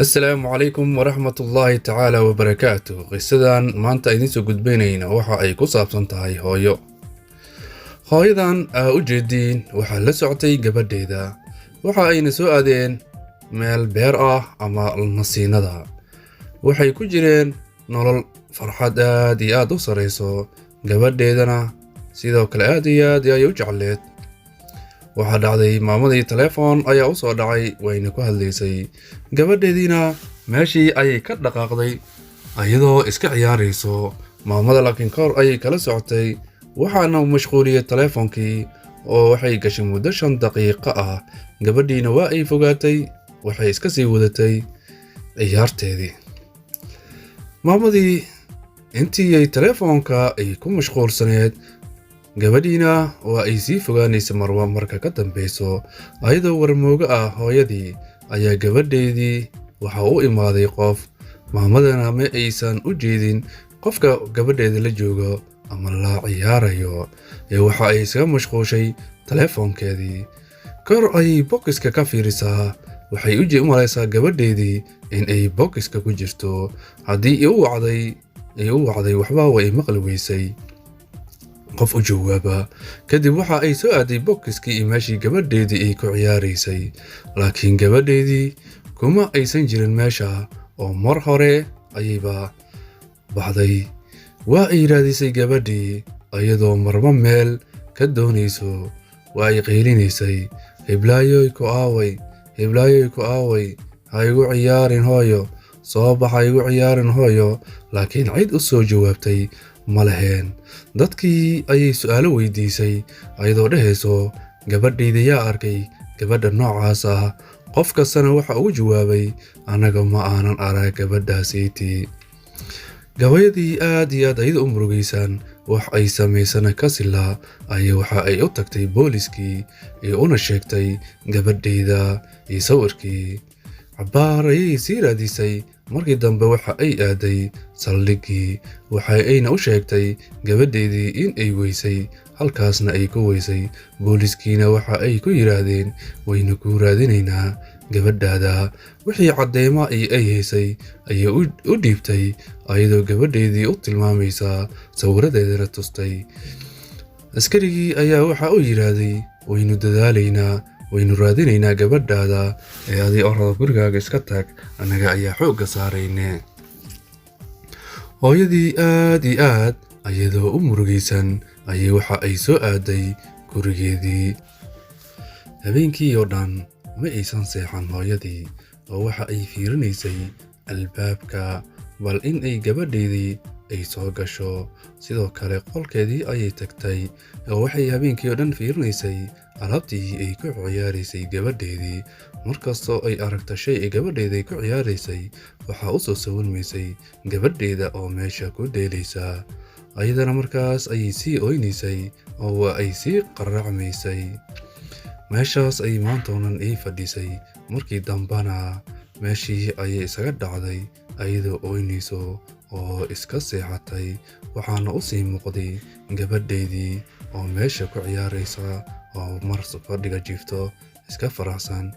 السلام عليكم ورحمة الله تعالى وبركاته. qisadan maanta idin soo gudbinayna waxa ay ku saabsan tahay hooyo. hooyadan aa u jeediin waxa la socotay gabadheeda, waxa ayna soo aadeen meel beer ah ama nasiinada. waxay ku jireen nolol farxad aad iyo aad u sareyso, gabadheedana sidoo kale aad iyo aad ay u jecleed. waxaa dhacday maamadii telefoon ayaa u soo dhacay, wayna ku hadlaysay. gabadheediina meeshii ayay ka dhaqaaqday ayadoo iska ciyaarayso. maamada laakiin kor ayay kala socotay, waxaana mashquuliyey telefoonkii oo waxay gashay muddo 5 daqiiqo ah. gabadhiina waa ay fogaatay, waxay iska sii wadatay ciyaarteedii. maamadii intii ay telefoonka ay ku mashquulsaneed, gabadhiina waa ay sii fogaanaysa marwa marka ka dambeyso. ayadoo warmooga ah hooyadii ayaa gabadheedii waxa u imaaday qof. maamadana ma aysan u jeedin qofka gabadheeda la joogo ama la ciyaarayo, waxa ay isaga mashquushay telefoonkeedii. kor ayay bokiska ka fiirisaa, waxay u malaysaa gabadheedii in ay bokiska ku jirto. haddii u wacday waxba way maqli weysay qof u jawaaba. kadib waxa ay soo aaday bokiskii meeshii gabadheedii ay ku ciyaaraysay, laakiin gabadheedii kuma aysan jirin meesha oo mar hore ayayba baxday. waa ay raadisay gabadhii ayadoo marba meel ka doonayso. waa ay qaylinaysay, hiblaayoy ku aaway, ha igu ciyaarin hooyo, soo bax ha igu ciyaarin hooyo. laakiin cid u soo jawaabtay ma laheen. dadkii ayay su'aalo weydiisay ayadoo dhehayso, gabadhayda yaa arkay gabadha noocaas ah? qof kastana waxa uu jawaabay, annaga ma aanan arag gabadhaasiitii. gabayadii aad iyo aad ayada u murugaysan wax ay samaysana ka sila waxa ay u tagtay booliskii iyo una sheegtay gabadhayda iyo sawirkii. cabbaar ayay sii raadisay, markii dambe waxa ay aaday saldhiggii. waxa ayna u sheegtay gabadheedii in ay weysay, halkaasna ay ku weysay. booliskiina waxa ay ku yiraahdeen, wayna ku raadinaynaa gabadhaada. wixii cadeymo ay haysay ayay u dhiibtay, ayadoo gabadheedii u tilmaamaysa, sawiradeedana tustay. askarigii ayaa waxa uu yiraahday, waynu dadaalaynaa, waynu raadinaynaa gabadhaada, adii orada gurigaaga iska tag, annaga ayaa xoogga saarayne. hooyadii aad iyo aad ayadoo u murugaysan waxa ay soo aaday gurigeedii. habeenkii oo dhan ma aysan seexan hooyadii, oo waxa ay fiirinaysay albaabka bal in ay gabadheedii ay soo gasho. sidoo kale qolkeedii ayay tagtay, oo waxay habeenkii oo dhan fiirinaysay alaabtii ay ku ciyaaraysay gabadheedii. markastoo ay aragto shay ay gabadheeda ku ciyaaraysay, waxaa u soo sawirmaysay gabadheeda oo meesha ku dheelaysa. ayadana markaas ayay sii oynaysay oo waa ay sii qaracmaysay. meeshaas ayay maantoonan ii fadhisay. markii dambana meeshii ayay isaga dhacday ayadoo oynayso oo iska seexatay. waxaana u sii muuqday gabadheedii oo meesha ku ciyaaraysa oo mar fadhiga jiifto iska faraxsan.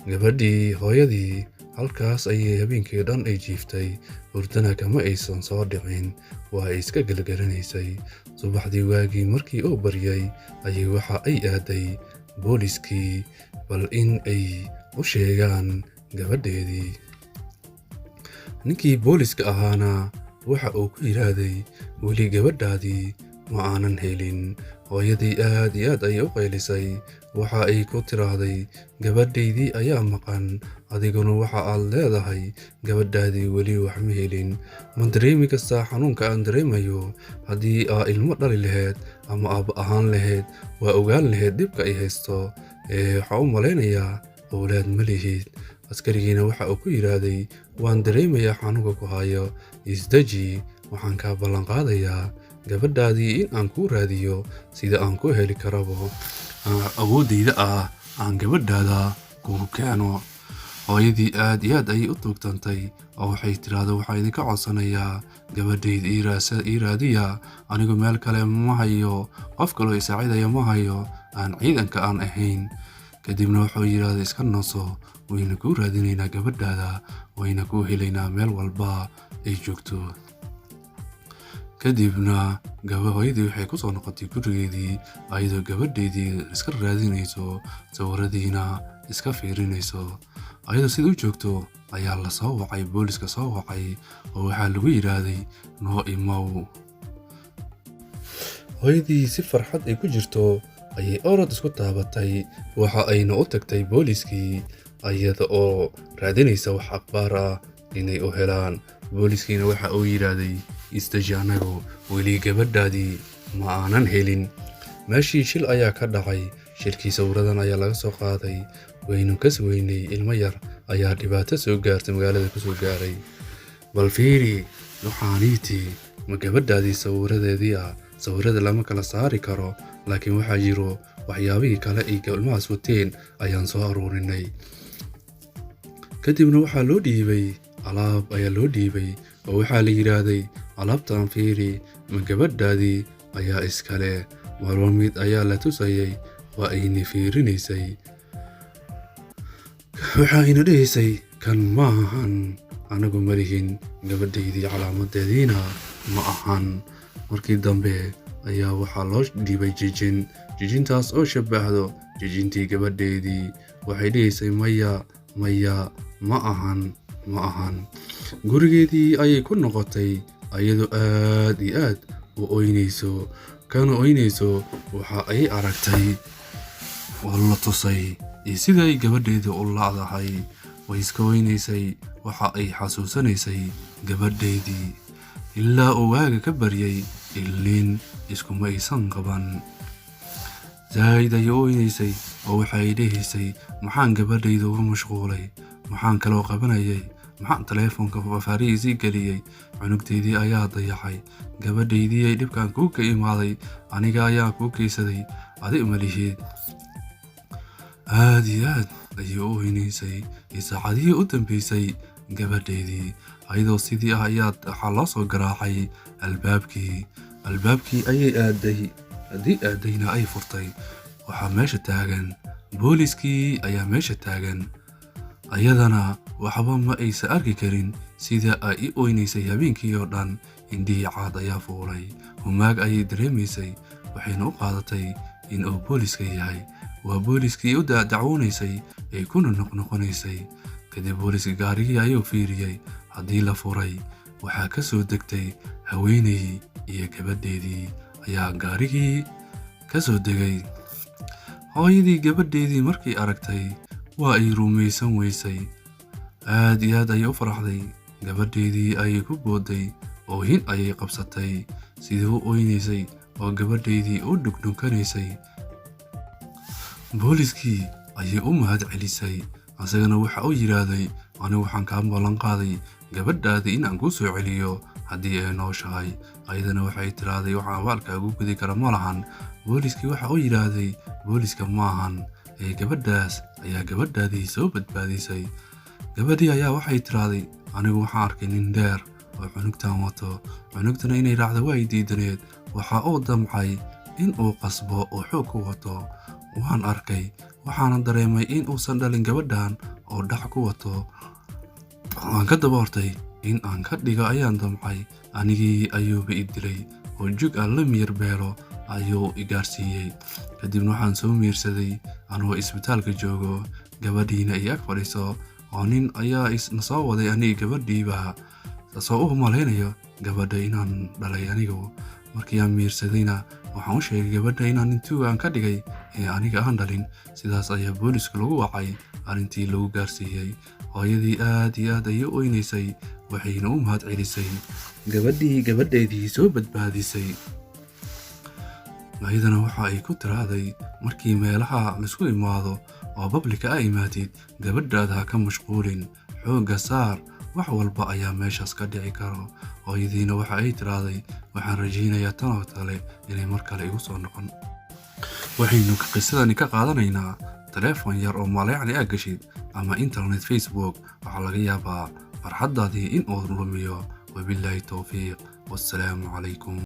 gabadhii hooyadii halkaas ayay habeenkii dhan ay jiiftay, hurdana kama aysan soo dhicin, waa ay iska gelgelinaysay. subaxdii waagii markii uu baryay ayay waxa ay aaday booliskii bal in ay u sheegaan gabadheedii. ninkii booliska ahaana waxa uu ku yiraahday, weli gabadhaadii ma aanan helin. hooyadii aad iyo aad ayay u qaylisay, waxa ay ku tiraahday, gabadhaydii ayaa maqan, adiguna waxa aad leedahay gabadhaadii weli wax ma helin. ma dareemi kastaa xanuunka aan dareemayo? haddii aa ilmo dhali lahayd ama aabba ahaan lahayd, waa ogaan lahayd dhibka ay haysto. waxaa u malaynayaa owlaad ma lihid. askarigiina waxa uu ku yiraahday, waan dareemayaa xanuunka ku hayo, isdaji, waxaan kaa ballan qaadayaa gabadhaadii in aan kuu raadiyo sida aan ku heli karabo. awooddayda ah aan gabadhaada kugu keeno. hooyadii aad iyo aad ayay u tuugtantay oo waxay tiraahdo, waxaa idinka codsanayaa gabadhayda ii raadiya, anigu meel kale ma hayo, qof kaloo isaacidaya ma hayo aan ciidanka aan ahayn. kadibna wuxuu yidhaahday iska naso, wayna kuu raadinaynaa gabadhaada, wayna kuu helaynaa meel walba ay joogto. kadibna hooyadii waxay ku soo noqotay gurigeedii ayadoo gabadheedii iska raadinayso, sawiradiina iska fiirinayso. ayadoo sida u joogto ayaa la soo wacay, booliska soo wacay, oo waxaa lagu yidhaahday noo imow. hooyadii si farxad ay ku jirto ayay orod isku taabatay, waxa ayna u tagtay booliskii ayada oo raadinaysa wax akhbaar ah inay u helaan. booliskiina waxa uu yidhaahday istaji, anagu weli gabadhaadii ma aanan helin. meeshii shil ayaa ka dhacay, shilkii sawiradan ayaa laga soo qaaday, waynu kas weynay, ilmo yar ayaa dhibaato soo gaartay, magaalada ku soo gaaray. bal fiiri waxaaniitii ma gabadhaadii sawiradeedii ah. sawirada lama kala saari karo, laakiin waxaa jiro waxyaabihii kale ay ilmahaas wateen ayaan soo aruurinay. kadibna waxaa loo dhiibay alaab ayaa loo dhiibay, oo waxaa la yidhaahday alaabtan fiiri ma gabadhaadii ayaa iskale. marba mid ayaa la tusayay, waa ayna fiirinaysay, waxayna dhahaysay kan ma ahan, anagu ma lihin, gabadhaydii calaamadeediina ma ahan. markii dambe ayaa waxaa loo dhiibay jijintaas oo shabbahdo jijintii gabadheedii. waxay dhahaysay maya ma ahan. gurigeedii ayay ku noqotay ayadoo aad iyo aad u oynayso, kana oynayso. waxa ay aragtay oo la tusay iyo siday gabadheedii u la'dahay. way iska oynaysay, waxa ay xasuusanaysay gabadheedii ilaa uu waaga ka baryay. ilin iskuma aysan qaban. zaid ayay u oynaysay, oo waxay dhahaysay maxaan gabadhayda uga mashquulay, maxaan kaloo qabanayay, maxaan taleefonka faarihiisii geliyey. cunugteydii ayaa dayacay, gabadhaydii ay dhibkan kuu ka imaaday, aniga ayaa kuu kaysaday, adi ma lihid. aad iyo aad ayay u oynaysay. saacadihii u dambaysay gabadheedii ayadoo sidii ah ayaa waxaa loo soo garaacay albaabkii ayay aaday. haddii aadayna ay furtay, waxaa meesha taagan booliskii ayaa meesha taagan. ayadana waxba ma aysa arki karin sida ay i oynaysay habeenkii oo dhan. indhihii caad ayaa fuulay, humaag ayay dareemaysay, waxayna u qaadatay in uu booliska yahay. waa booliskii u dacwoonaysay ay kuna noqnoqonaysay. kadib booliska gaarigii ayuu fiiriyey, haddii la furay. waxaa ka soo degtay haweeney iyo gabadheedii ayaa gaarigii ka soo degay. hooyadii gabadheedii markay aragtay waa ay rumaysan weysay. aad iyo aad ayay u faraxday. gabadheedii ayay ku booday, oohin ayay qabsatay, sidii u oynaysay oo gabadheedii u dhugdhunkanaysay. booliskii ayay u mahad celisay, asagana waxa uu yidhaahday anigu waxaan kaa ballan qaaday gabadhaada inaan kuu soo celiyo haddii ay nooshahay. ayadana waxay tiraahday waxaan abaalkaagu gudi kara ma lahan. booliskii waxa uu yidhaahday booliska maahan, ee gabadhaas ayaa gabadhaadii soo badbaadisay. gabadhii ayaa waxay tiraahday anigu waxaan arkay nin dheer oo cunugtan wato, cunugtana inay raacda waa ay diidaneed. waxa uu damcay in uu qasbo oo xoog ku wato. waan arkay, waxaana dareemay in uusan dhalin gabadhan oo dhac ku wato. waan ka daboortay in aan ka dhigo ayaan damcay. anigii ayuuba i dilay oo jug aan la miyir beelo ayuu i gaarsiiyey. kadibna waxaan soo miirsaday anoo isbitaalka joogo, gabadhiina i ag fadhiso, oo nin ayaa isna soo waday anigi gabadhiiba soo u malaynayo gabadha inaan dhalay anigu. markii aan miirsadayna waxaan u sheegay gabadha inaan intuuga aan ka dhigay ee aniga aan dhalin. sidaas ayaa booliska lagu wacay, arrintii lagu gaarsiiyey. hooyadii aad iyo aad ayay u oynaysay, waxayna u mahad celisay gabadheedii soo badbaadisay. ayadana waxa ay ku tiraahday markii meelaha laisku imaado oo bablika a imaatid, gabadhaada ha ka mashquulin, xoogga saar, wax walba ayaa meeshaas ka dhici karo. hooyadiina waxa ay tiraahday waxaan rajaynayaa tan oo kale inay mar kale igu soo noqon. waxaynu qisadani ka qaadanaynaa taleefon yar oo maalayacni aad gashid ama internet facebook, waxaa laga yaabaa farxaddaadii in uu lumiyo. wabilaahi towfiiq, wassalaamu calaykum.